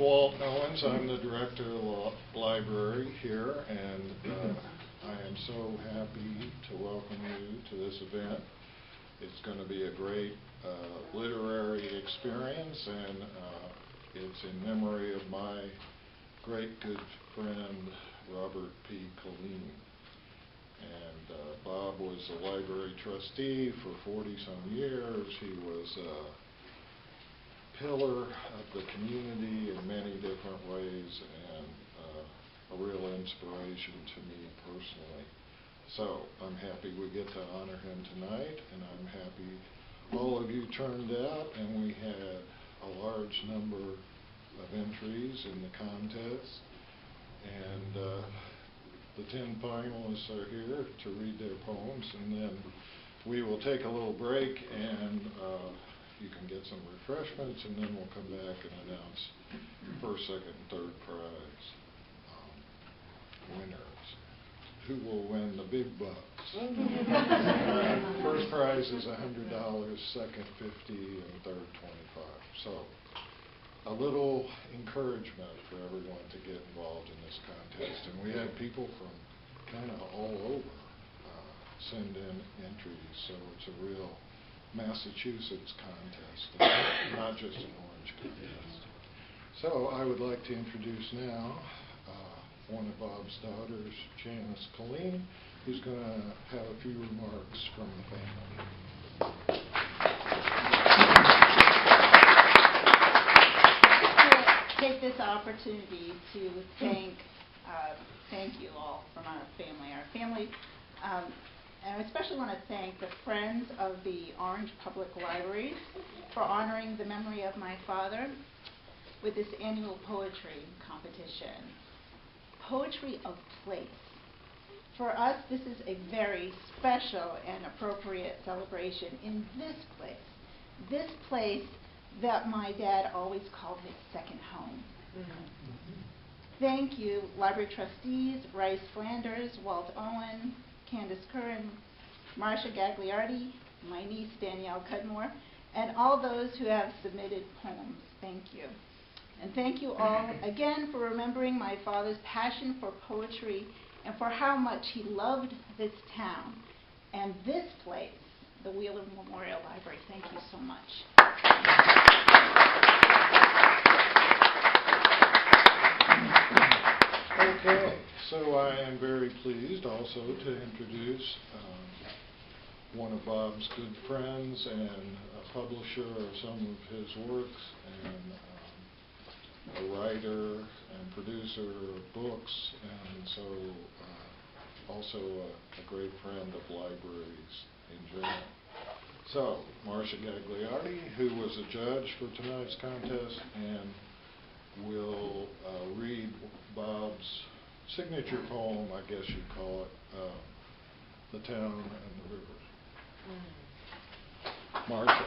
Walt Owens. I'm the director of the library here, and I am so happy to welcome you to this event. It's going to be a great literary experience, and it's in memory of my great good friend Robert P Collen. And Bob was a library trustee for 40-some years. He was a pillar of the community in many different ways, and a real inspiration to me personally. So I'm happy we get to honor him tonight, and I'm happy all of you turned out, and we had a large number of entries in the contest. And the 10 finalists are here to read their poems, and then we will take a little break, and you can get some refreshments, and then we'll come back and announce first, second, and third prize winners. Who will win the big bucks? First prize is $100, second $50, and third $25. So a little encouragement for everyone to get involved in this contest. And we had people from kind of all over send in entries, so it's a real Massachusetts contest, not just an Orange contest. So I would like to introduce now one of Bob's daughters, Janice Collen, who's going to have a few remarks from the family. Take this opportunity to thank you all from our family, and I especially want to thank the Friends of the Orange Public Libraries for honoring the memory of my father with this annual poetry competition. Poetry of place. For us, this is a very special and appropriate celebration in this place that my dad always called his second home. Thank you, library trustees, Rice Flanders, Walt Owen, Candace Curran, Marcia Gagliardi, my niece Danielle Cudmore, and all those who have submitted poems. Thank you. And thank you all again for remembering my father's passion for poetry and for how much he loved this town and this place, the Wheeler Memorial Library. Thank you so much. Okay, so I am very pleased also to introduce one of Bob's good friends and a publisher of some of his works, and a writer and producer of books, and so also a great friend of libraries in general. So, Marcia Gagliardi, who was a judge for tonight's contest, and will read Bob's signature poem, I guess you'd call it, The Town and the River. Marcia.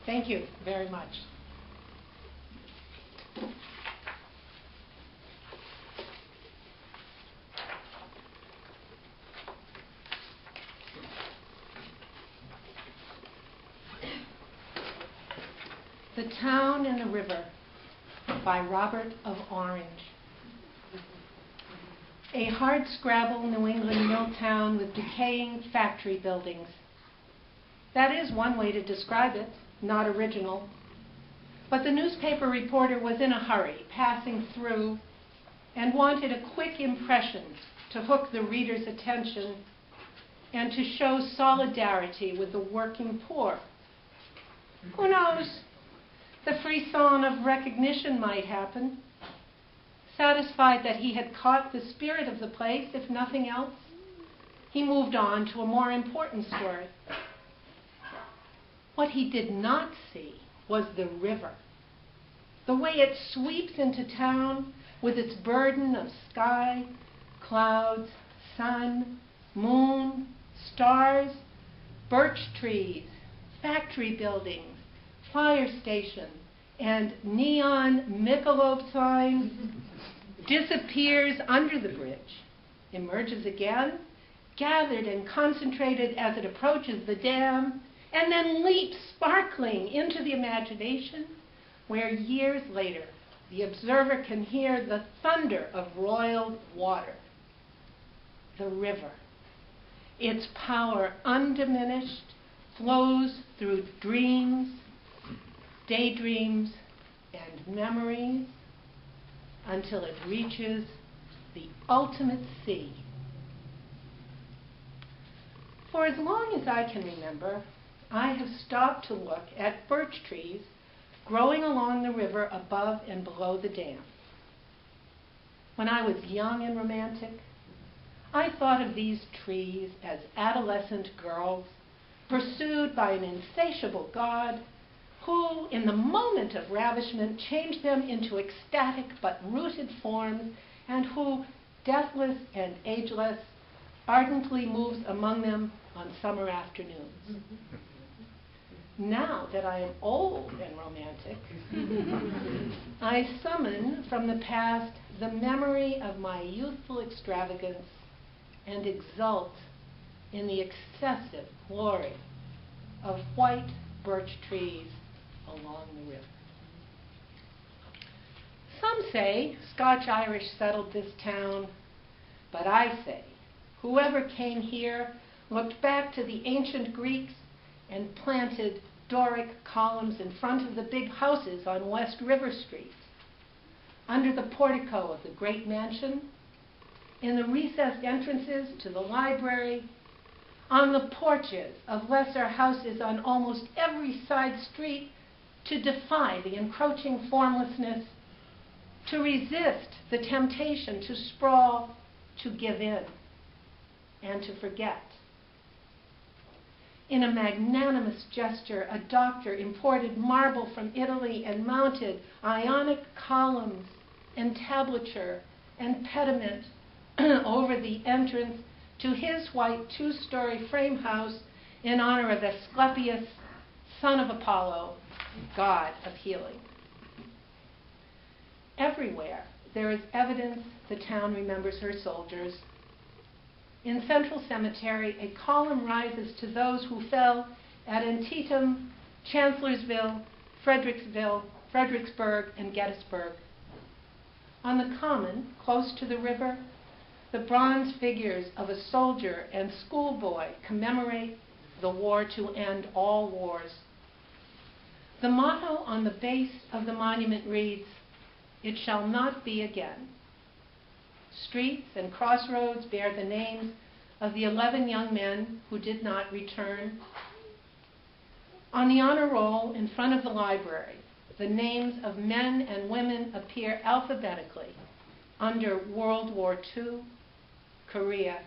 Thank you very much. The Town and the River by Robert of Orange. A hardscrabble New England mill town with decaying factory buildings. That is one way to describe it. Not original, but the newspaper reporter was in a hurry, passing through, and wanted a quick impression to hook the reader's attention and to show solidarity with the working poor. Who knows? The frisson of recognition might happen. Satisfied that he had caught the spirit of the place, if nothing else, he moved on to a more important story. What he did not see was the river. The way it sweeps into town with its burden of sky, clouds, sun, moon, stars, birch trees, factory buildings, fire station, and neon Michelob signs, disappears under the bridge, emerges again, gathered and concentrated as it approaches the dam, and then leaps sparkling into the imagination, where years later the observer can hear the thunder of roiled water. The river, its power undiminished, flows through dreams, daydreams, and memories until it reaches the ultimate sea. For as long as I can remember, I have stopped to look at birch trees growing along the river above and below the dam. When I was young and romantic, I thought of these trees as adolescent girls pursued by an insatiable god who, in the moment of ravishment, changed them into ecstatic but rooted forms, and who, deathless and ageless, ardently moves among them on summer afternoons. Now that I am old and romantic, I summon from the past the memory of my youthful extravagance and exult in the excessive glory of white birch trees along the river. Some say Scotch-Irish settled this town, but I say whoever came here looked back to the ancient Greeks and planted Doric columns in front of the big houses on West River Street, under the portico of the great mansion, in the recessed entrances to the library, on the porches of lesser houses on almost every side street, to defy the encroaching formlessness, to resist the temptation to sprawl, to give in, and to forget. In a magnanimous gesture, a doctor imported marble from Italy and mounted Ionic columns, entablature, and pediment over the entrance to his white two-story frame house in honor of Asclepius, son of Apollo, god of healing. Everywhere there is evidence the town remembers her soldiers. In Central Cemetery, a column rises to those who fell at Antietam, Chancellorsville, Fredericksburg, and Gettysburg. On the common, close to the river, the bronze figures of a soldier and schoolboy commemorate the war to end all wars. The motto on the base of the monument reads, "It shall not be again." Streets and crossroads bear the names of the 11 young men who did not return. On the honor roll in front of the library, the names of men and women appear alphabetically under World War II, Korea,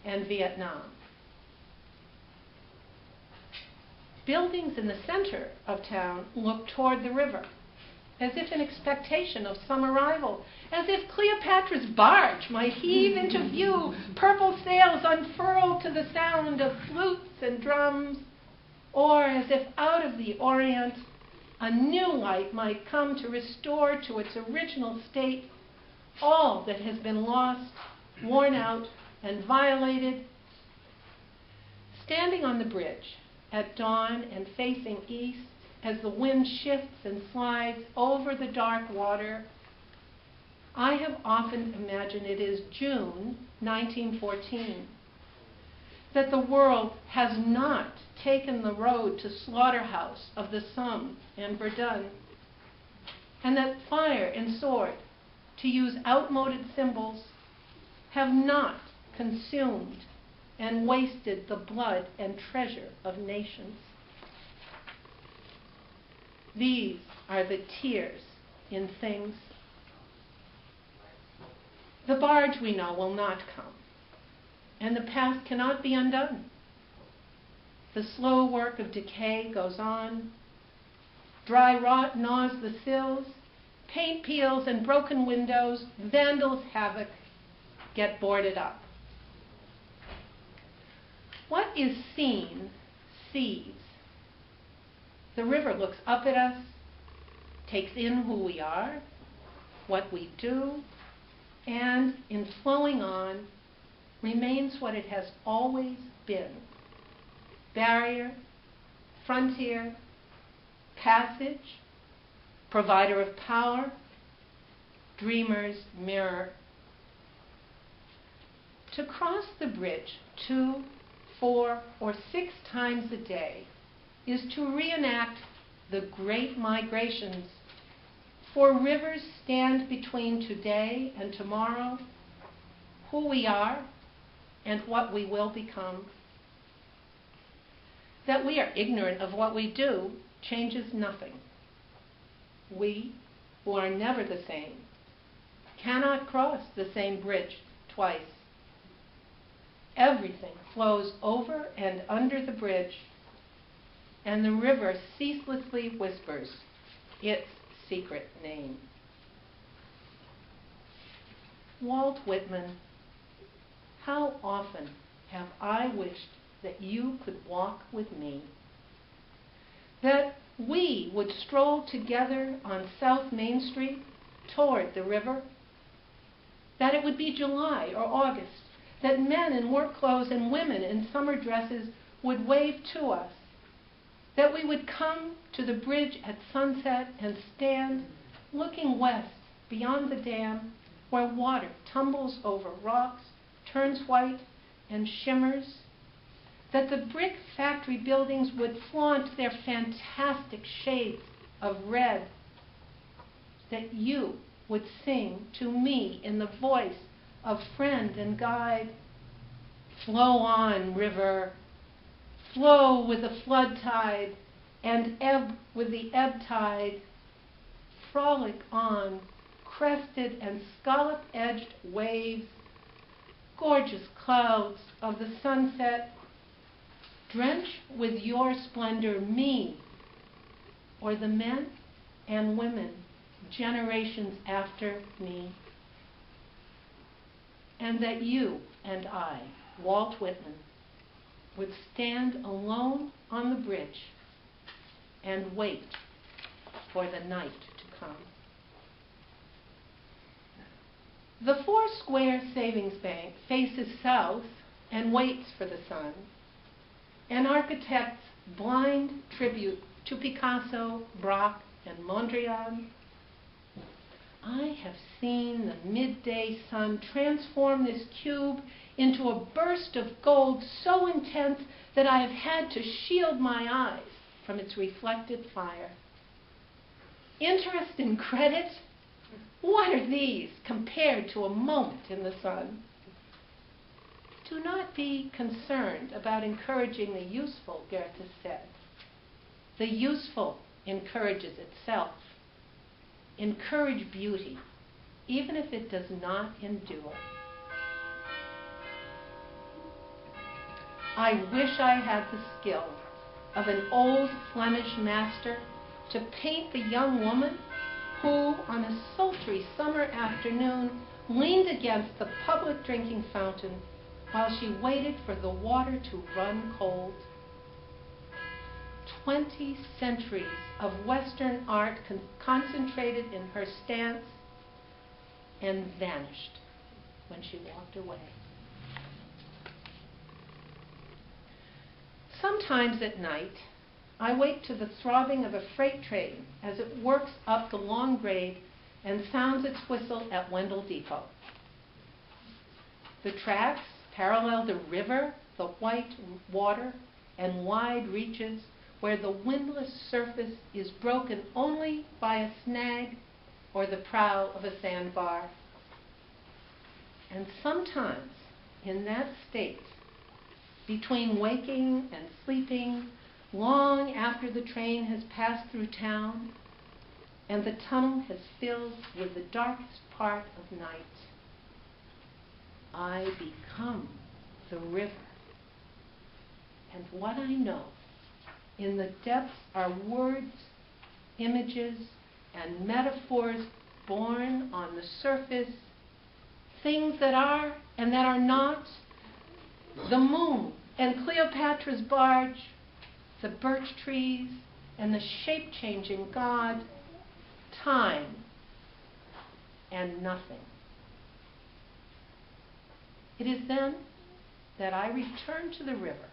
and Vietnam. Buildings in the center of town look toward the river, as if in expectation of some arrival, as if Cleopatra's barge might heave into view, purple sails unfurled to the sound of flutes and drums, or as if out of the Orient a new light might come to restore to its original state all that has been lost, worn out, and violated. Standing on the bridge at dawn and facing east, as the wind shifts and slides over the dark water, I have often imagined it is June 1914, that the world has not taken the road to slaughterhouse of the Somme and Verdun, and that fire and sword, to use outmoded symbols, have not consumed and wasted the blood and treasure of nations. These are the tears in things. The barge, we know, will not come, and the past cannot be undone. The slow work of decay goes on. Dry rot gnaws the sills, paint peels and broken windows, vandals havoc, get boarded up. What is seen sees. The river looks up at us, takes in who we are, what we do, and in flowing on, remains what it has always been, barrier, frontier, passage, provider of power, dreamer's mirror. To cross the bridge 2, 4, or 6 times a day is to reenact the great migrations, for rivers stand between today and tomorrow, who we are and what we will become. That we are ignorant of what we do changes nothing. We, who are never the same, cannot cross the same bridge twice. Everything flows over and under the bridge, and the river ceaselessly whispers its secret name. Walt Whitman, how often have I wished that you could walk with me, that we would stroll together on South Main Street toward the river, that it would be July or August, that men in work clothes and women in summer dresses would wave to us, that we would come to the bridge at sunset and stand looking west beyond the dam where water tumbles over rocks, turns white, and shimmers, that the brick factory buildings would flaunt their fantastic shades of red, that you would sing to me in the voice of friend and guide, flow on, river, flow with the flood tide and ebb with the ebb tide, frolic on, crested and scallop-edged waves, gorgeous clouds of the sunset, drench with your splendor me, or the men and women generations after me, and that you and I, Walt Whitman, would stand alone on the bridge and wait for the night to come. The Foursquare Savings Bank faces south and waits for the sun, an architect's blind tribute to Picasso, Braque, and Mondrian. I have seen the midday sun transform this cube into a burst of gold so intense that I have had to shield my eyes from its reflected fire. Interest and credit? What are these compared to a moment in the sun? Do not be concerned about encouraging the useful, Goethe said. The useful encourages itself. Encourage beauty, even if it does not endure. I wish I had the skill of an old Flemish master to paint the young woman who, on a sultry summer afternoon, leaned against the public drinking fountain while she waited for the water to run cold. 20 centuries of Western art concentrated in her stance and vanished when she walked away. Sometimes at night, I wake to the throbbing of a freight train as it works up the long grade and sounds its whistle at Wendell Depot. The tracks parallel the river, the white water, and wide reaches where the windless surface is broken only by a snag or the prow of a sandbar. And sometimes, in that state, between waking and sleeping, long after the train has passed through town and the tunnel has filled with the darkest part of night, I become the river. And what I know in the depths are words, images, and metaphors born on the surface, things that are and that are not, the moon and Cleopatra's barge, the birch trees and the shape-changing God, time and nothing. It is then that I return to the river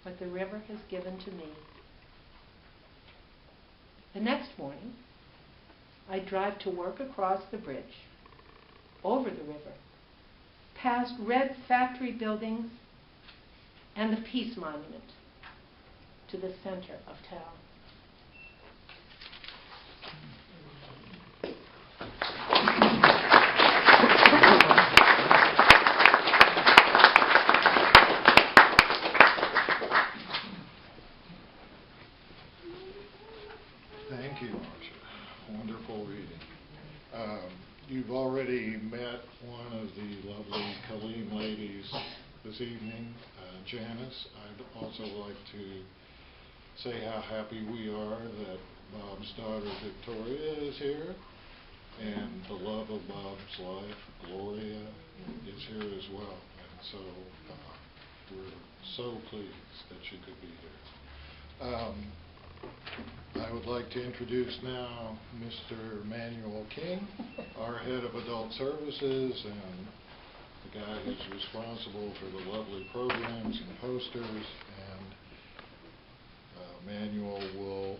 what the river has given to me. The next morning, I drive to work across the bridge, over the river, past red factory buildings and the Peace Monument to the center of town. Thank you, Marcia. Wonderful reading. You've already met one of the lovely Collen ladies this evening, Janice. I'd also like to say how happy we are that Bob's daughter Victoria is here, and the love of Bob's life, Gloria, is here as well. And so we're so pleased that she could be here. I would like to introduce now Mr. Manuel King, our head of adult services and the guy who's responsible for the lovely programs and posters. And Manuel will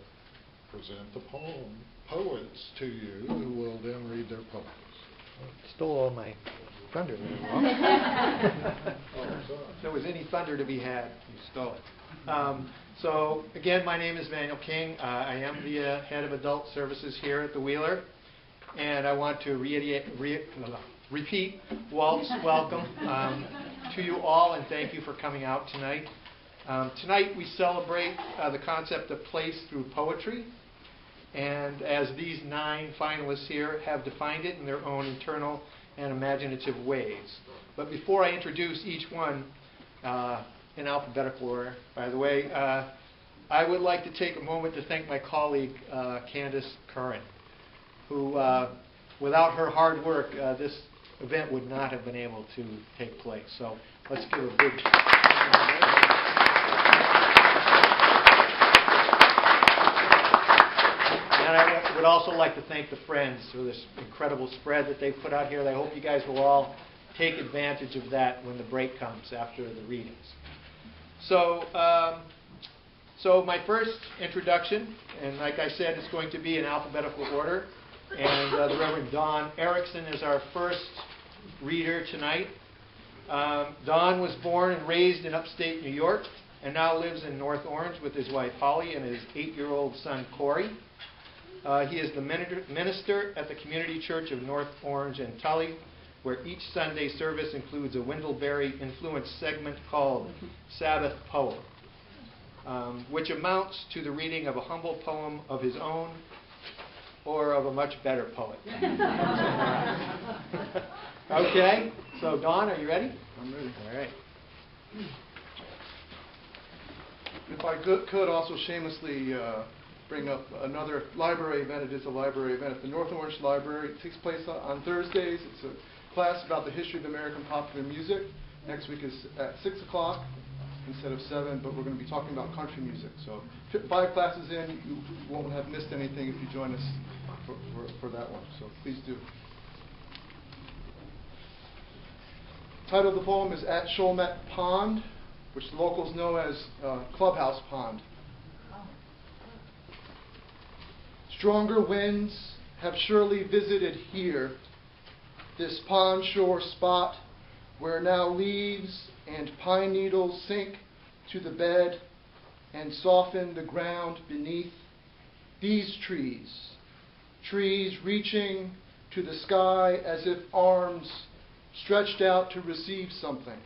present the poets to you, who will then read their poems. Stole all my thunder there, Rob. Oh, sorry. If there was any thunder to be had, you stole it. So, again, my name is Manuel King. I am the head of adult services here at the Wheeler. And I want to repeat Walt's welcome to you all, and thank you for coming out tonight. Tonight we celebrate the concept of place through poetry. And as these 9 finalists here have defined it in their own internal and imaginative ways. But before I introduce each one in alphabetical order, by the way, I would like to take a moment to thank my colleague, Candace Curran, who, without her hard work, this event would not have been able to take place. So let's give a big... And I would also like to thank the Friends for this incredible spread that they've put out here. I hope you guys will all take advantage of that when the break comes after the readings. So my first introduction, and like I said, it's going to be in alphabetical order. And the Reverend Don Erickson is our first reader tonight. Don was born and raised in upstate New York and now lives in North Orange with his wife Holly and his 8-year-old son Corey. He is the minister at the Community Church of North Orange and Tully, where each Sunday service includes a Wendellberry-influenced segment called Sabbath Poem, which amounts to the reading of a humble poem of his own or of a much better poet. Okay, so Don, are you ready? I'm ready. All right. If I could also shamelessly bring up another library event. It is a library event at the North Orange Library. It takes place on Thursdays. It's a class about the history of American popular music. Next week is at 6 o'clock instead of 7, but we're going to be talking about country music. So 5 classes in, you won't have missed anything if you join us for that one. So please do. The title of the poem is At Cholmet Pond, which the locals know as Clubhouse Pond. Stronger winds have surely visited here, this pond shore spot where now leaves and pine needles sink to the bed and soften the ground beneath. These trees reaching to the sky as if arms stretched out to receive something.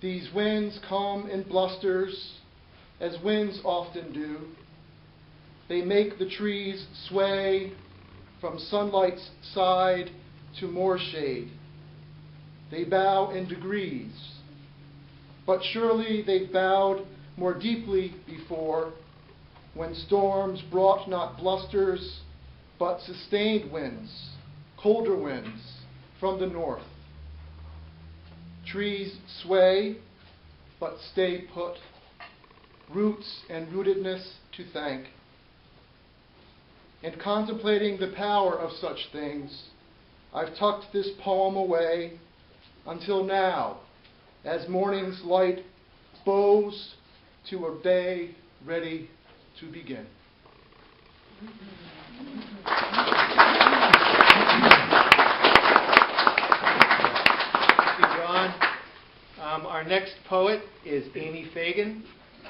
These winds come in blusters, as winds often do. They make the trees sway from sunlight's side to more shade. They bow in degrees, but surely they've bowed more deeply before, when storms brought not blusters, but sustained winds, colder winds from the north. Trees sway, but stay put, roots and rootedness to thank. In contemplating the power of such things, I've tucked this poem away until now, as morning's light bows to obey, ready to begin. Thank you, John. Our next poet is Amy Fagan,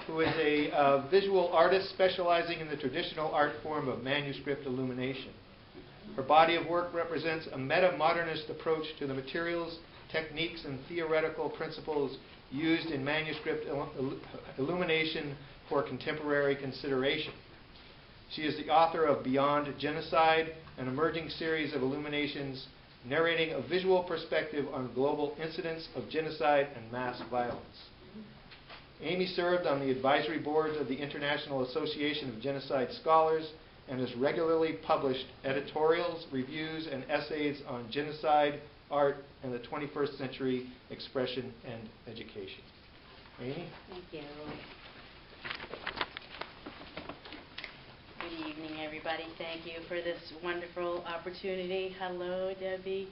who is a visual artist specializing in the traditional art form of manuscript illumination. Her body of work represents a meta-modernist approach to the materials, techniques, and theoretical principles used in manuscript illumination for contemporary consideration. She is the author of Beyond Genocide, an emerging series of illuminations narrating a visual perspective on global incidents of genocide and mass violence. Amy served on the advisory boards of the International Association of Genocide Scholars and has regularly published editorials, reviews, and essays on genocide, art, and the 21st century expression and education. Amy? Thank you. Good evening, everybody. Thank you for this wonderful opportunity. Hello, Debbie.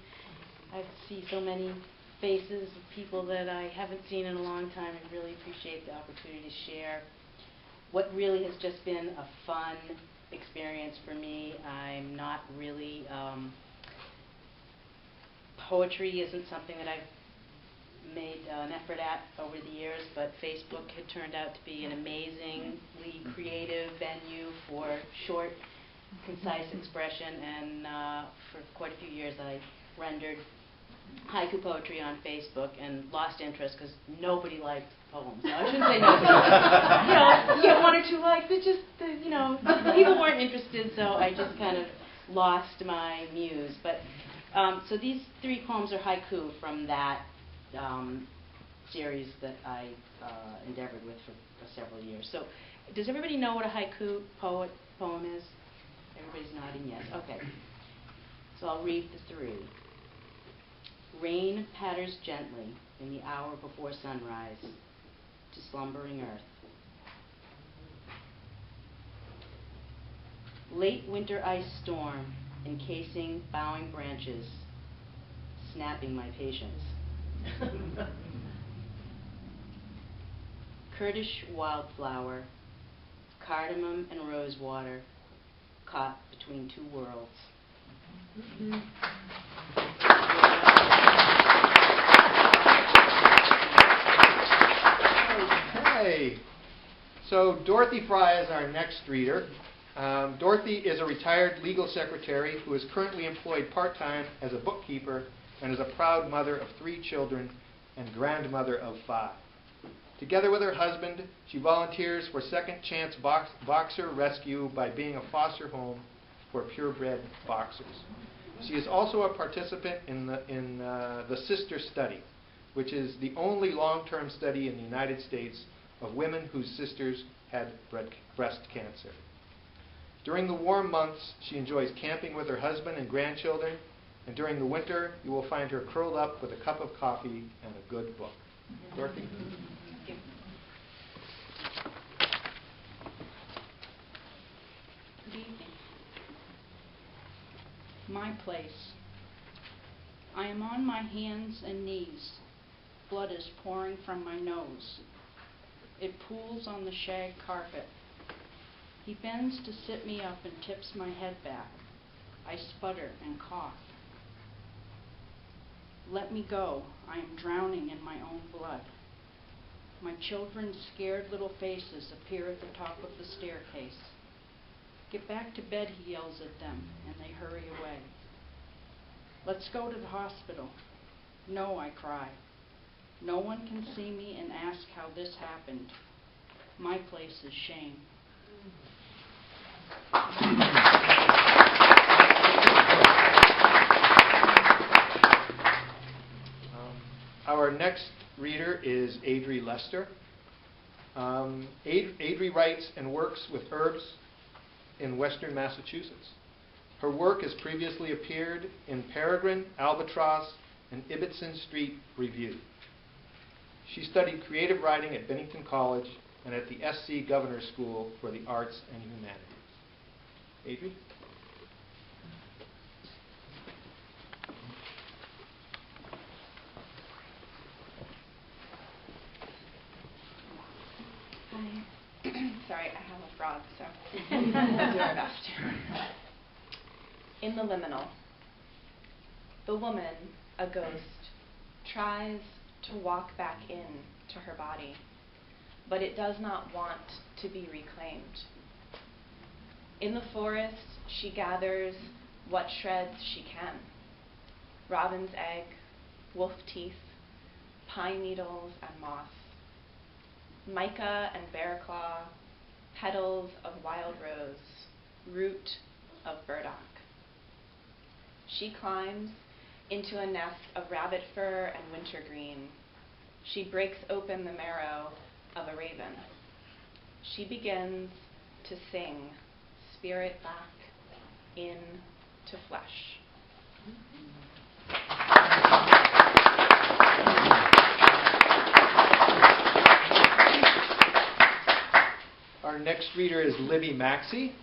I see so many faces of people that I haven't seen in a long time. I really appreciate the opportunity to share what really has just been a fun experience for me. I'm not really, poetry isn't something that I've made an effort at over the years, but Facebook had turned out to be an amazingly creative venue for short, concise expression, and for quite a few years I rendered haiku poetry on Facebook and lost interest because nobody liked poems. No, I shouldn't say nobody. You get one or two likes, but just, people weren't interested, so I just kind of lost my muse. But so these three poems are haiku from that series that I endeavored with for several years. So does everybody know what a haiku poem is? Everybody's nodding yes. Okay. So I'll read the three. Rain patters gently in the hour before sunrise to slumbering earth. Late winter ice storm encasing bowing branches, snapping my patience. Kurdish wildflower, cardamom and rose water, caught between two worlds. Okay. So Dorothy Fry is our next reader. Dorothy is a retired legal secretary who is currently employed part-time as a bookkeeper and is a proud mother of 3 children and grandmother of 5. Together with her husband, she volunteers for Second Chance Boxer Rescue by being a foster home for purebred boxers. She is also a participant in the Sister Study, which is the only long-term study in the United States of women whose sisters had breast cancer. During the warm months, she enjoys camping with her husband and grandchildren, and during the winter, you will find her curled up with a cup of coffee and a good book. Dorothy? Thank you. Good evening. My place. I am on my hands and knees. Blood is pouring from my nose. It pools on the shag carpet. He bends to sit me up and tips my head back. I sputter and cough. Let me go. I am drowning in my own blood. My children's scared little faces appear at the top of the staircase. Get back to bed, he yells at them, and they hurry away. Let's go to the hospital. No, I cry. No one can see me and ask how this happened. My place is shame. Our next reader is Adri Lester. Adri writes and works with herbs in western Massachusetts. Her work has previously appeared in Peregrine, Albatross, and Ibbotson Street Review. She studied creative writing at Bennington College and at the SC Governor School for the Arts and Humanities. Adri? Hi. sorry, I have a frog, so I'll do our best. In the liminal, the woman, a ghost, tries to walk back in to her body, but it does not want to be reclaimed. In the forest, she gathers what shreds she can: robin's egg, wolf teeth, pine needles and moss, mica and bear claw, petals of wild rose, root of burdock. She climbs into a nest of rabbit fur and wintergreen. She breaks open the marrow of a raven. She begins to sing spirit back into flesh. Our next reader is Libby Maxey.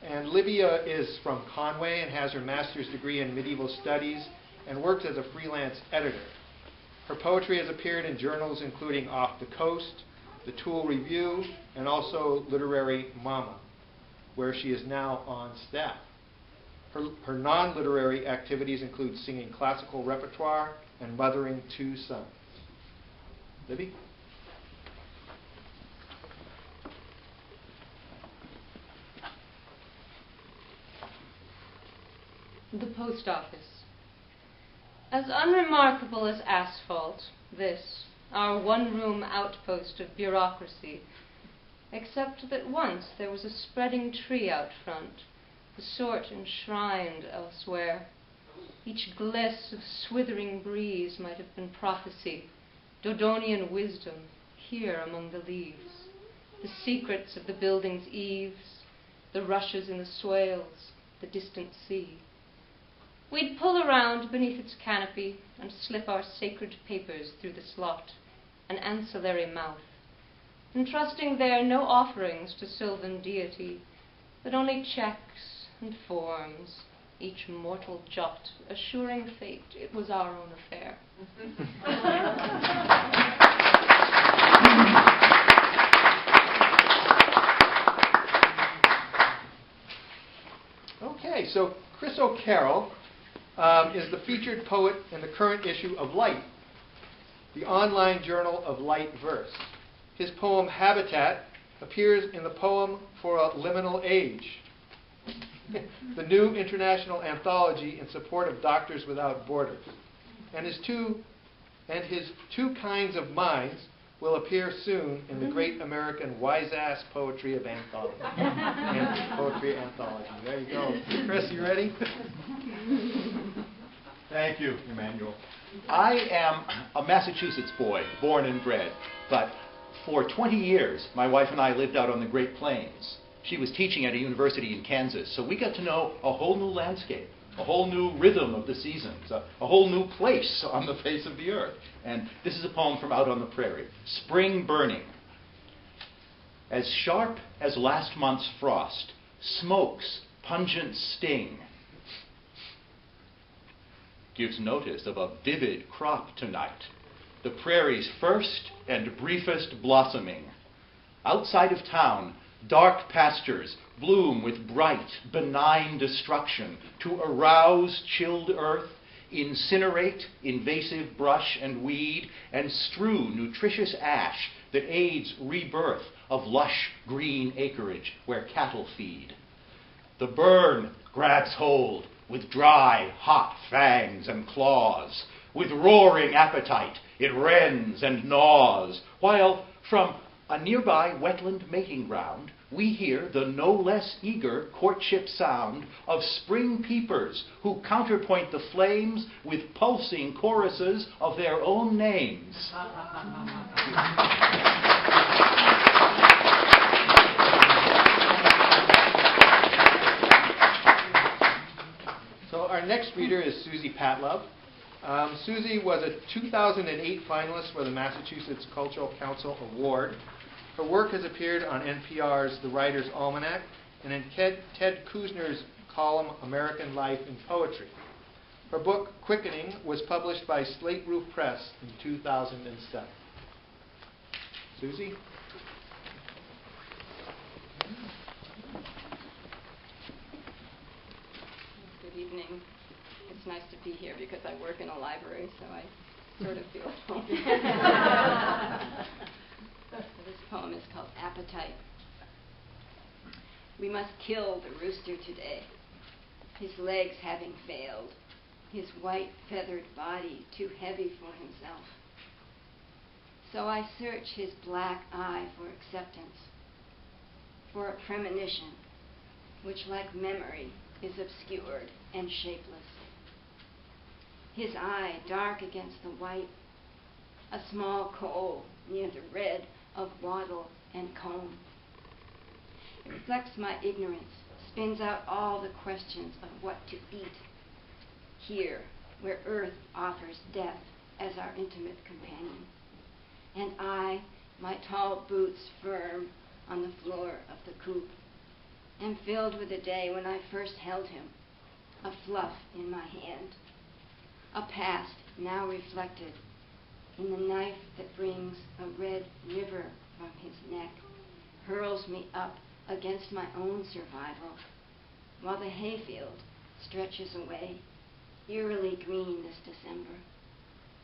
And Libby is from Conway and has her master's degree in medieval studies and works as a freelance editor. Her poetry has appeared in journals including Off the Coast, The Tool Review, and also Literary Mama, where she is now on staff. Her non-literary activities include singing classical repertoire and mothering 2 sons. Libby? The post office. As unremarkable as asphalt, this, our one-room outpost of bureaucracy, except that once there was a spreading tree out front, the sort enshrined elsewhere. Each gliss of swithering breeze might have been prophecy, Dodonian wisdom, here among the leaves, the secrets of the building's eaves, the rushes in the swales, the distant sea. We'd pull around beneath its canopy and slip our sacred papers through the slot, an ancillary mouth, entrusting there no offerings to sylvan deity, but only checks and forms, each mortal jot assuring fate it was our own affair. Okay, so Chris O'Carroll is the featured poet in the current issue of Light, the online journal of light verse. His poem Habitat appears in the Poem for a Liminal Age, the new international anthology in support of Doctors Without Borders. And his two kinds of minds will appear soon in the Great American Wise-Ass Poetry of Anthology. Poetry Anthology. There you go. Chris, you ready? Thank you, Emmanuel. I am a Massachusetts boy, born and bred, but for 20 years, my wife and I lived out on the Great Plains. She was teaching at a university in Kansas, so we got to know a whole new landscape, a whole new rhythm of the seasons, a whole new place on the face of the earth. And this is a poem from Out on the Prairie, Spring Burning. As sharp as last month's frost, smoke's pungent sting gives notice of a vivid crop tonight, the prairie's first and briefest blossoming. Outside of town, dark pastures bloom with bright, benign destruction to arouse chilled earth, incinerate invasive brush and weed, and strew nutritious ash that aids rebirth of lush green acreage where cattle feed. The burn grabs hold with dry, hot fangs and claws. With roaring appetite, it rends and gnaws, while from a nearby wetland mating ground, we hear the no less eager courtship sound of spring peepers who counterpoint the flames with pulsing choruses of their own names. So our next reader is Susie Patlove. Susie was a 2008 finalist for the Massachusetts Cultural Council Award. Her work has appeared on NPR's The Writer's Almanac and in Ted Kuzner's column American Life in Poetry. Her book, Quickening, was published by Slate Roof Press in 2007. Susie? it's nice to be here because I work in a library, so I sort of feel at home. This poem is called Appetite. We must kill the rooster today, his legs having failed, his white feathered body too heavy for himself. So I search his black eye for acceptance, for a premonition, which like memory is obscured and shapeless. His eye dark against the white, a small coal near the red of wattle and comb. It reflects my ignorance, spins out all the questions of what to eat, here where earth offers death as our intimate companion. And I, my tall boots firm on the floor of the coop, am filled with the day when I first held him, a fluff in my hand, a past now reflected in the knife that brings a red river from his neck, hurls me up against my own survival, while the hayfield stretches away, eerily green this December,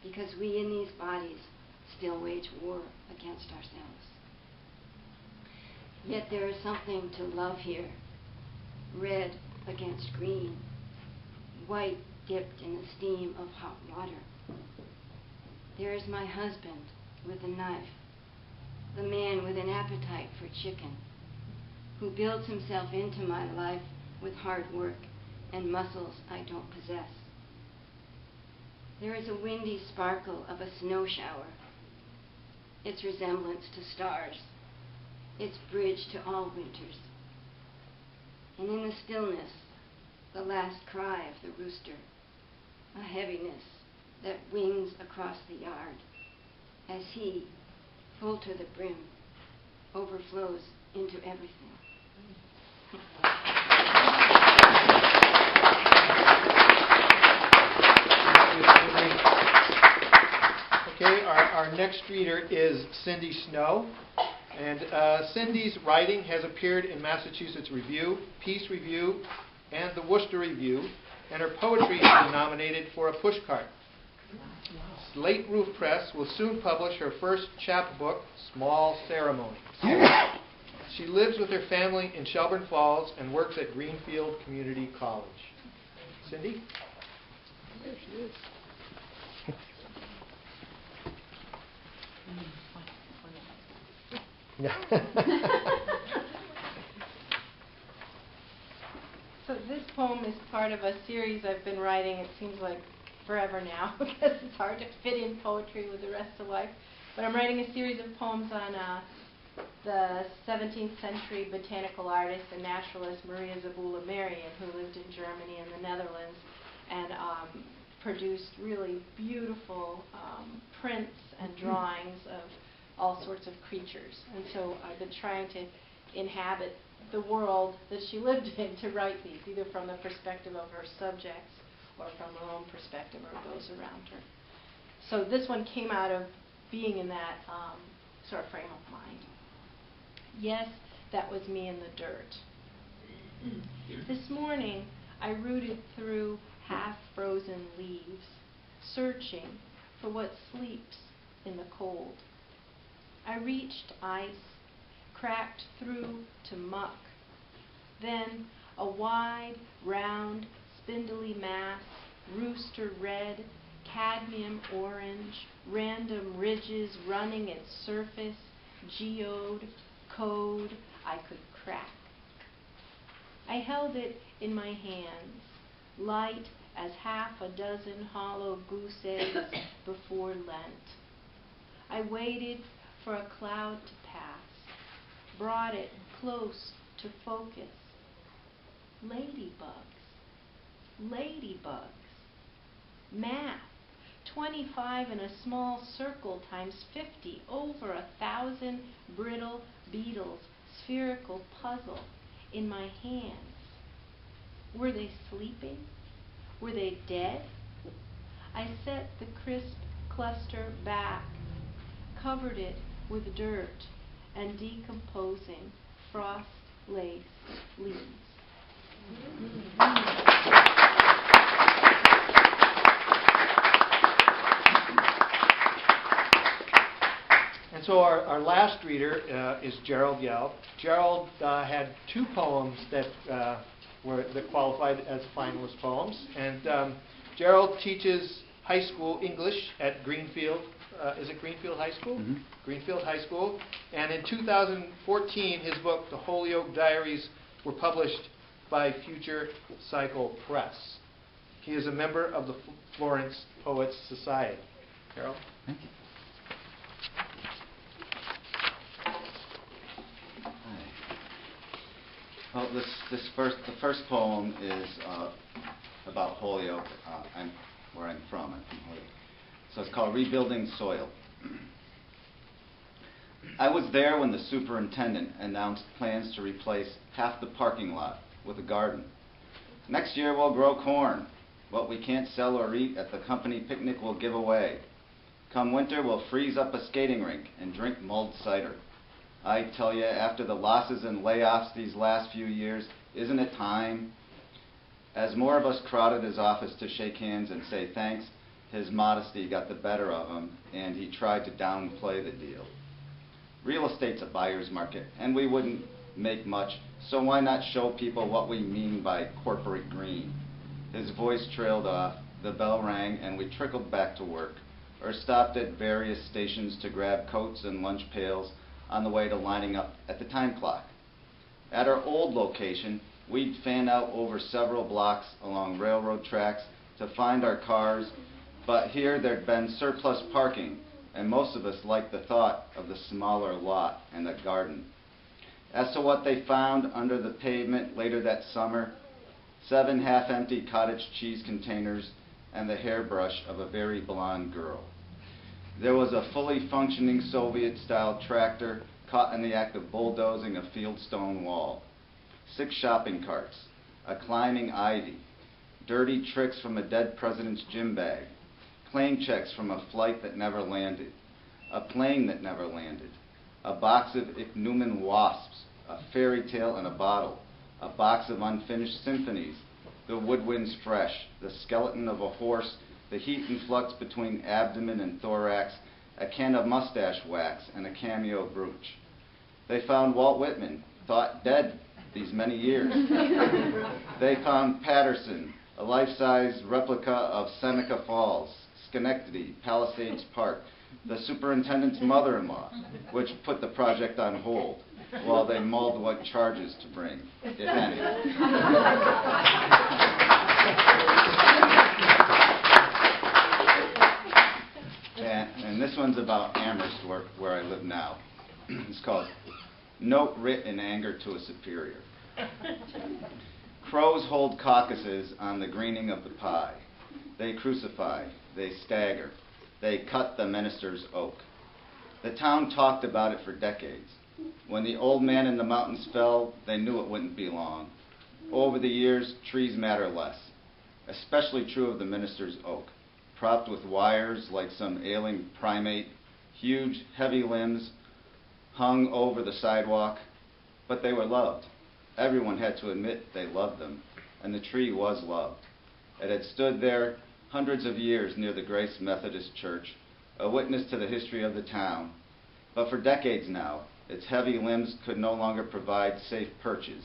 because we in these bodies still wage war against ourselves. Yet there is something to love here, red against green, white dipped in the steam of hot water. There is my husband with a knife, the man with an appetite for chicken, who builds himself into my life with hard work and muscles I don't possess. There is a windy sparkle of a snow shower, its resemblance to stars, its bridge to all winters. And in the stillness, the last cry of the rooster, a heaviness that wings across the yard as he, full to the brim, overflows into everything. Okay, our next reader is Cindy Snow. And Cindy's writing has appeared in Massachusetts Review, Peace Review, and the Worcester Review, and her poetry has been nominated for a pushcart. Slate Roof Press will soon publish her first chapbook, Small Ceremonies. She lives with her family in Shelburne Falls and works at Greenfield Community College. Cindy? There she is. So this poem is part of a series I've been writing. It seems like forever now because it's hard to fit in poetry with the rest of life. But I'm writing a series of poems on the 17th century botanical artist and naturalist Maria Zabula Marian, who lived in Germany and the Netherlands and produced really beautiful prints and drawings of all sorts of creatures. And so I've been trying to inhabit the world that she lived in to write these, either from the perspective of her subjects or from her own perspective or those around her. So this one came out of being in that sort of frame of mind. Yes, that was me in the dirt. This morning, I rooted through half-frozen leaves, searching for what sleeps in the cold. I reached ice, cracked through to muck. Then a wide, round, spindly mass, rooster red, cadmium orange, random ridges running its surface, geode, code I could crack. I held it in my hands, light as half a dozen hollow goose eggs before Lent. I waited for a cloud to pass, brought it close to focus. Ladybugs, ladybugs. Math, 25 in a small circle times 50, over 1,000 brittle beetles, spherical puzzle in my hands. Were they sleeping? Were they dead? I set the crisp cluster back, covered it with dirt and decomposing frost-laced leaves. And so our last reader is Gerald Yell. Gerald had 2 poems that qualified as finalist poems. And Gerald teaches high school English at Greenfield. Is it Greenfield High School? Mm-hmm. Greenfield High School. And in 2014, his book, The Holyoke Diaries, were published by Future Cycle Press. He is a member of the Florence Poets Society. Gerald? Thank you. Well, the first poem is about Holyoke, where I'm from. I'm from Holyoke. So it's called Rebuilding Soil. I was there when the superintendent announced plans to replace half the parking lot with a garden. Next year we'll grow corn. What we can't sell or eat at the company picnic we'll give away. Come winter we'll freeze up a skating rink and drink mulled cider. I tell you, after the losses and layoffs these last few years, isn't it time? As more of us crowded his office to shake hands and say thanks, his modesty got the better of him, and he tried to downplay the deal. Real estate's a buyer's market, and we wouldn't make much, so why not show people what we mean by corporate green? His voice trailed off, the bell rang, and we trickled back to work, or stopped at various stations to grab coats and lunch pails on the way to lining up at the time clock. At our old location, we'd fan out over several blocks along railroad tracks to find our cars, but here there'd been surplus parking, and most of us liked the thought of the smaller lot and the garden. As to what they found under the pavement later that summer, 7 half-empty cottage cheese containers and the hairbrush of a very blonde girl. There was a fully functioning Soviet-style tractor caught in the act of bulldozing a fieldstone wall, 6 shopping carts, a climbing ivy, dirty tricks from a dead president's gym bag, claim checks from a flight that never landed, a plane that never landed, a box of ichneumon wasps, a fairy tale in a bottle, a box of unfinished symphonies, the woodwinds fresh, the skeleton of a horse, the heat and flux between abdomen and thorax, a can of mustache wax, and a cameo brooch. They found Walt Whitman, thought dead these many years. They found Patterson, a life-size replica of Seneca Falls, Schenectady, Palisades Park, the superintendent's mother-in-law, which put the project on hold while they mulled what charges to bring, if any. And this one's about Amherst, where I live now. It's called Note Writ in Anger to a Superior. Crows hold caucuses on the greening of the pie. They crucify, they stagger, they cut the minister's oak. The town talked about it for decades. When the old man in the mountains fell, they knew it wouldn't be long. Over the years, trees matter less. Especially true of the minister's oak. Propped with wires like some ailing primate, huge, heavy limbs hung over the sidewalk, but they were loved. Everyone had to admit they loved them, and the tree was loved. It had stood there hundreds of years near the Grace Methodist Church, a witness to the history of the town. But for decades now, its heavy limbs could no longer provide safe perches,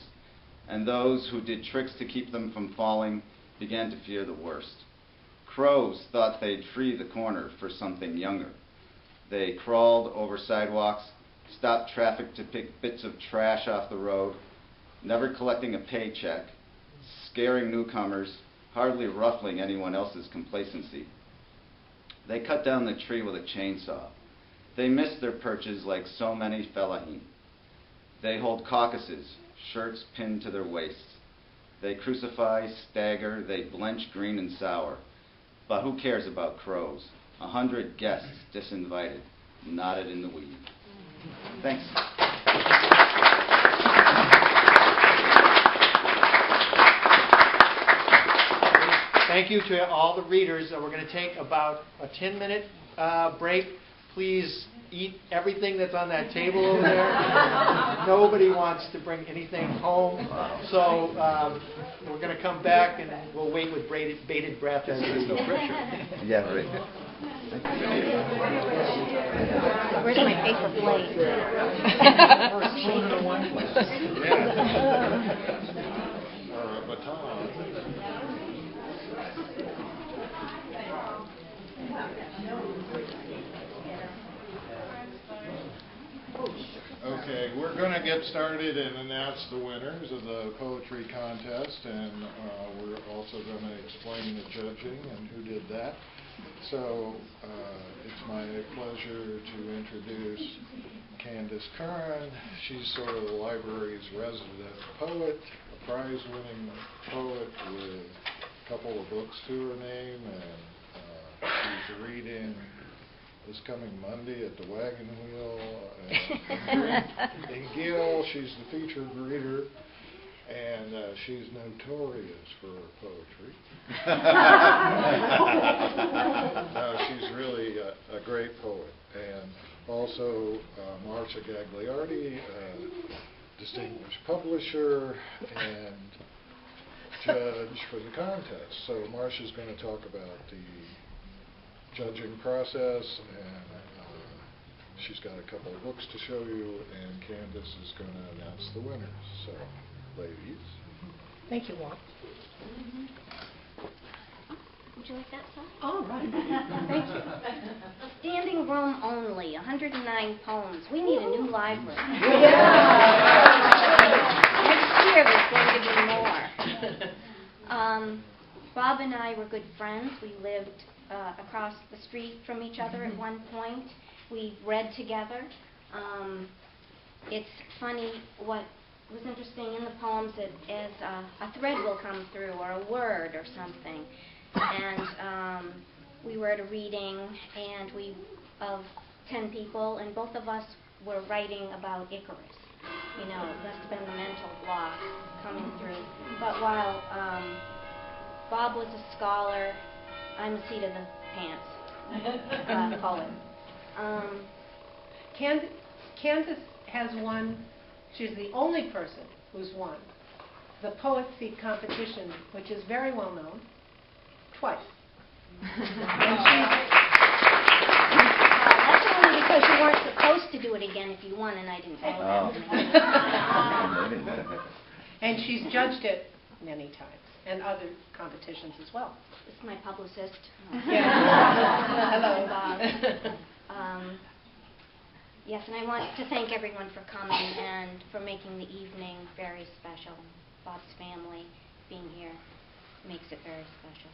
and those who did tricks to keep them from falling began to fear the worst. Crows thought they'd free the corner for something younger. They crawled over sidewalks, stopped traffic to pick bits of trash off the road, never collecting a paycheck, scaring newcomers, hardly ruffling anyone else's complacency. They cut down the tree with a chainsaw. They missed their perches like so many fellaheen. They hold caucuses, shirts pinned to their waists. They crucify, stagger, they blench green and sour. But who cares about crows? 100 guests disinvited, knotted in the weed. Thanks. Thank you to all the readers. We're going to take about a 10-minute break. Please eat everything that's on that table over there. Nobody wants to bring anything home. So we're going to come back and we'll wait with bated breath as There's no pressure. Yeah, right. Where's my paper plate? Or a baton. Okay, we're going to get started and announce the winners of the poetry contest, and we're also going to explain the judging and who did that. So it's my pleasure to introduce Candace Curran. She's sort of the library's resident poet, a prize-winning poet with a couple of books to her name, and she's reading this coming Monday at the Wagon Wheel in Gill. She's the featured reader, and she's notorious for her poetry. She's really a great poet. And also Marcia Gagliardi, distinguished publisher and judge for the contest. So Marcia's going to talk about the judging process, and she's got a couple of books to show you, and Candace is going to announce the winners. So, ladies. Thank you, Walt. Would you like that, sir? All right. Thank you. Standing room only, 109 poems. We need a new library. Next year there's going to be more. Bob and I were good friends. We lived across the street from each other at one point. We read together. It's funny what was interesting in the poems that as a thread will come through or a word or something. And we were at a reading and of 10 people, and both of us were writing about Icarus. You know, it must have been the mental block coming through. But while Bob was a scholar, I'm a seat of the pants poet. Candace has won, she's the only person who's won the Poet Seat competition, which is very well known, twice. That's only because you weren't supposed to do it again if you won, and I didn't know that. And she's judged it many times, and other competitions as well. This is my publicist. Hello, Bob. Yes, and I want to thank everyone for coming and for making the evening very special. Bob's family being here makes it very special.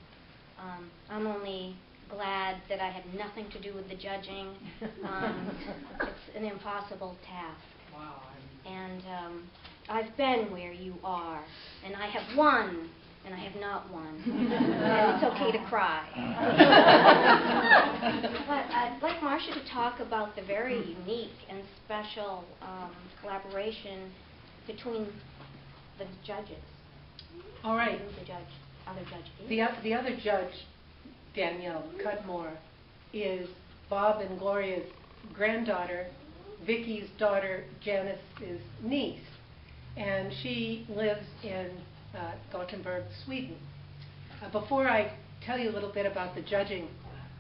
I'm only glad that I had nothing to do with the judging. It's an impossible task. Wow. And I've been where you are, and I have won, and I have not won. And it's okay to cry. But I'd like Marcia to talk about the very unique and special collaboration between the judges. All right. The other judge is. The other judge, Danielle Cudmore, is Bob and Gloria's granddaughter, Vicky's daughter, Janice's niece. And she lives in Gothenburg, Sweden. Before I tell you a little bit about the judging,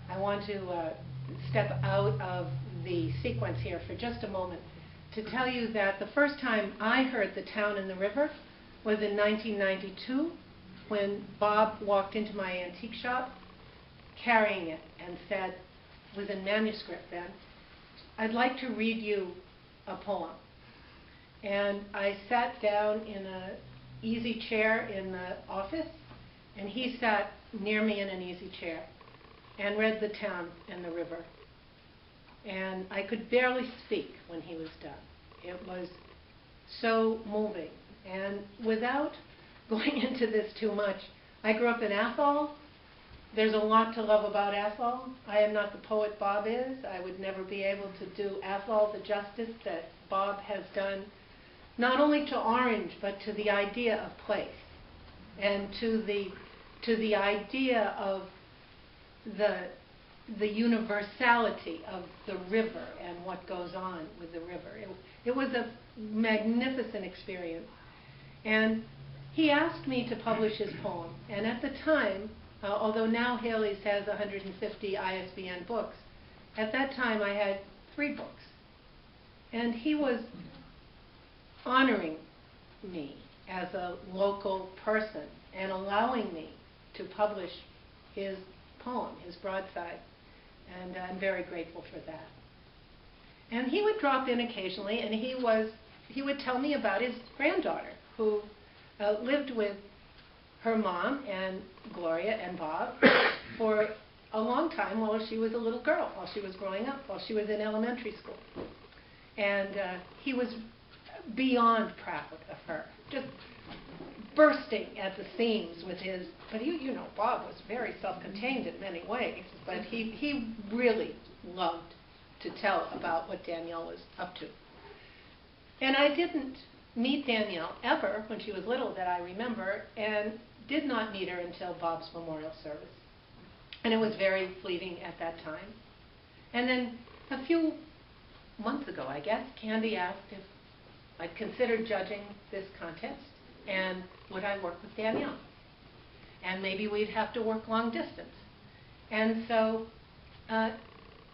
I want to step out of the sequence here for just a moment to tell you that the first time I heard The Town and the River was in 1992, when Bob walked into my antique shop carrying it and said, it was in manuscript then, I'd like to read you a poem. And I sat down in an easy chair in the office, and he sat near me in an easy chair and read The Town and the River. And I could barely speak when he was done. It was so moving. And without going into this too much, I grew up in Athol. There's a lot to love about Athol. I am not the poet Bob is. I would never be able to do Athol the justice that Bob has done, not only to Orange, but to the idea of place, and to the idea of the the universality of the river and what goes on with the river. It was a magnificent experience. And he asked me to publish his poem. And at the time, although now Haley's has 150 ISBN books, at that time I had 3 books. And he was honoring me as a local person and allowing me to publish his poem, his broadside. And I'm very grateful for that. And he would drop in occasionally, and he would tell me about his granddaughter, who lived with her mom and Gloria and Bob for a long time while she was a little girl, while she was growing up, while she was in elementary school. And he was beyond proud of her, just bursting at the seams with his, but you know, Bob was very self-contained in many ways, but he really loved to tell about what Danielle was up to. And I didn't meet Danielle ever when she was little that I remember, and did not meet her until Bob's memorial service. And it was very fleeting at that time. And then a few months ago, I guess, Candy asked if I'd considered judging this contest, and would I work with Danielle? And maybe we'd have to work long distance. And so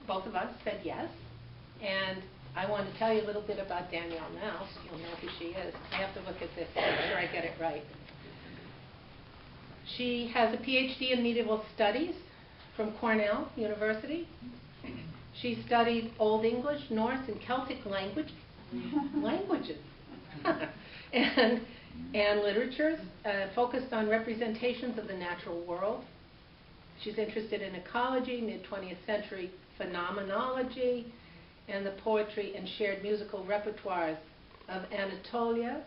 both of us said yes. And I want to tell you a little bit about Danielle now, so you'll know who she is. I have to look at this to make sure I get it right. She has a PhD in medieval studies from Cornell University. She studied Old English, Norse, and Celtic languages, and literatures, focused on representations of the natural world. She's interested in ecology, mid-20th century phenomenology, and the poetry and shared musical repertoires of Anatolia,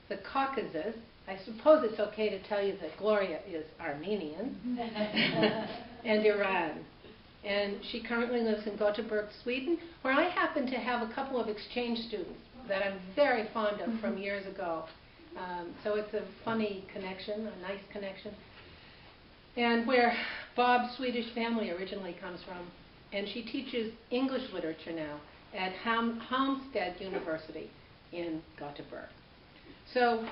the Caucasus. I suppose it's okay to tell you that Gloria is Armenian, and Iran. And she currently lives in Gothenburg, Sweden, where I happen to have a couple of exchange students that I'm very fond of from years ago. So it's a funny connection, a nice connection. And where Bob's Swedish family originally comes from. And she teaches English literature now at Halmstad University in Gothenburg. So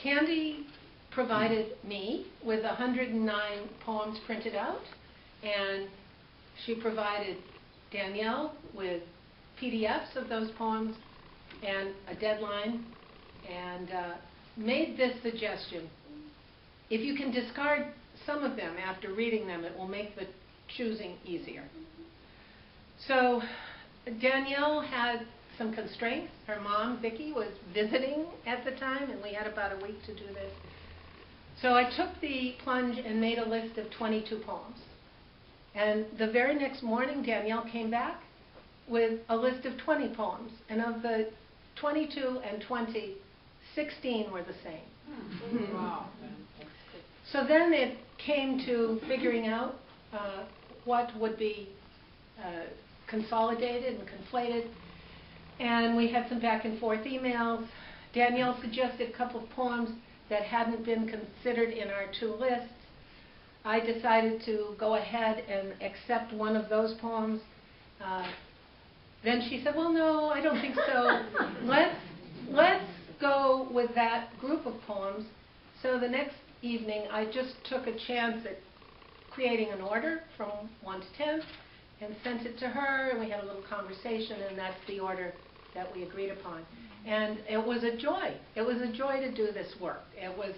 Candy provided me with 109 poems printed out, and she provided Danielle with PDFs of those poems and a deadline, and made this suggestion: if you can discard some of them after reading them, it will make the choosing easier. So Danielle had some constraints. Her mom, Vicki, was visiting at the time, and we had about a week to do this. So I took the plunge and made a list of 22 poems. And the very next morning, Danielle came back with a list of 20 poems. And of the 22 and 20, 16 were the same. Wow. So then it came to figuring out what would be consolidated and conflated. And we had some back and forth emails. Danielle suggested a couple of poems that hadn't been considered in our 2 lists. I decided to go ahead and accept one of those poems. Then she said, well, no, I don't think so. Let's go with that group of poems. So the next evening, I just took a chance at creating an order from 1 to 10 and sent it to her, and we had a little conversation, and that's the order that we agreed upon. And it was a joy. It was a joy to do this work. It was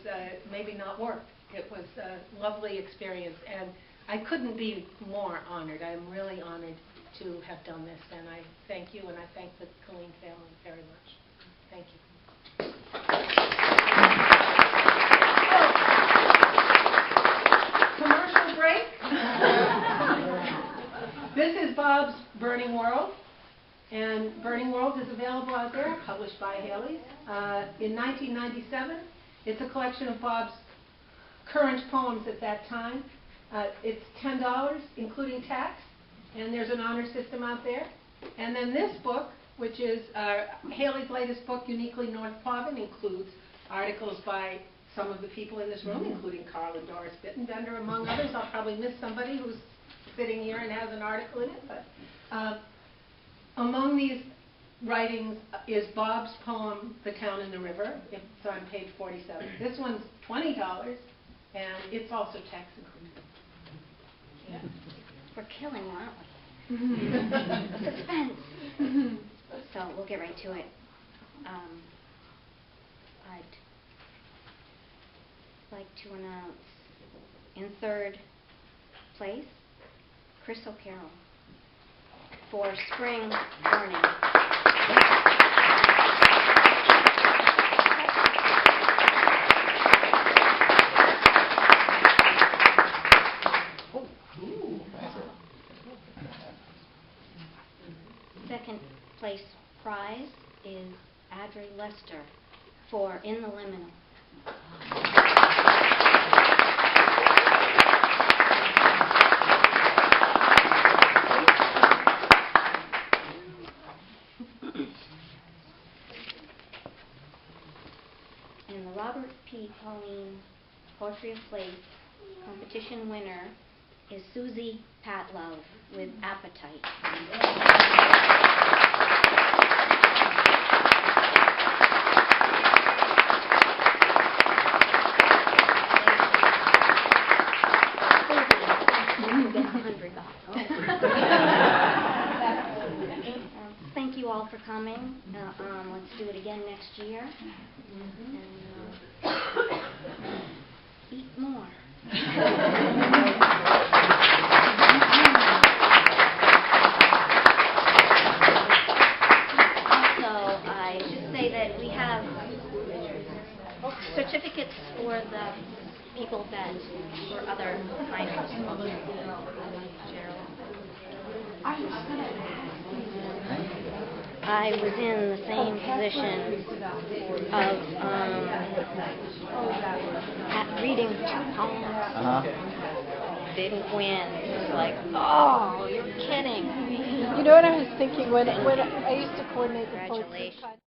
maybe not work. It was a lovely experience, and I couldn't be more honored. I'm really honored to have done this, and I thank you, and I thank the Collen family very much. Thank you. Commercial break. This is Bob's Burning World, and Burning World is available out there, published by Haley's. In 1997, it's a collection of Bob's current poems at that time. It's $10, including tax, and there's an honor system out there. And then this book, which is Haley's latest book, Uniquely North Quabbin, includes articles by some of the people in this room, including Carl and Doris Bittenbender, among others. I'll probably miss somebody who's sitting here and has an article in it, but among these writings is Bob's poem, The Town and the River. It's on page 47. This one's $20, and it's also tax included. Yeah. We're killing you, aren't we? Suspense. So we'll get right to it. I'd like to announce in third place, Chris O'Carroll for Spring Burning. Second place prize is Audrey Lester for In the Liminal. And the Robert P. Collen Poetry of Place competition winner is Susie Patlove with Appetite. Thank you all for coming. Let's do it again next year. And eat more. Also, I should say that we have certificates for the people that were other finalists. I was in the same position of reading 2 poems. Didn't win. It was like, oh, you're kidding. You know what I was thinking when I used to coordinate the poetry. Congratulations.